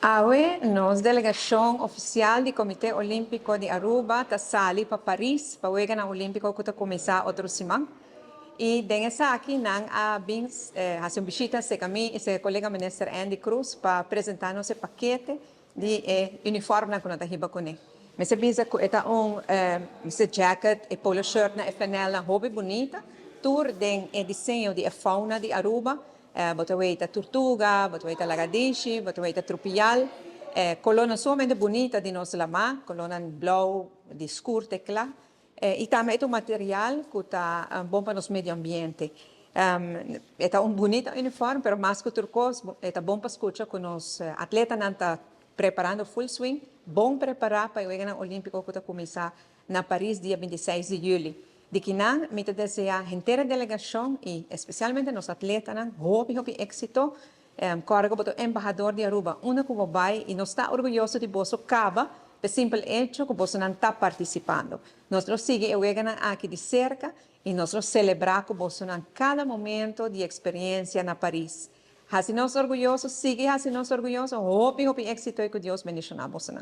Awe, nos delegação oficial do Comitê Olímpico de Aruba está sali para Paris para o Jogo Olímpico que está começar outro semana. E dessa aqui nang a bins hace visita se kami e se colega minister Andy Cruz para apresentar nosso paquete de uniforme que nós hiba kone. Mas se bisa que é esse jacket e polo shirt na flanela hobby bonita, tour den e desenho de fauna de Aruba. Botaweita tortuga, botaweita lagadishi, botaweita trupial. Colonna somente bonita di nostra lama, colonna blau di scurte clar. E também é um material que está bom para o meio ambiente. É um bonito uniforme, mas mais que turcos, é bom para escutar que os atletas não estão preparando full swing, bom preparar para o Jogo Olímpico que está começar na Paris, dia 26 de julho. De que não, me deseja a inteira delegação e especialmente os atletas, hope êxito, cargo do embaixador de Aruba, que vai e nós está orgulhoso de você cava, pelo simples hecho que você não está participando. Nós seguimos o Jogo aqui de cerca e nós celebramos que você em cada momento de experiência na Paris. Assim nós orgulhosos, sigue assim nós orgulhosos, hope êxito e que Deus bendiga você.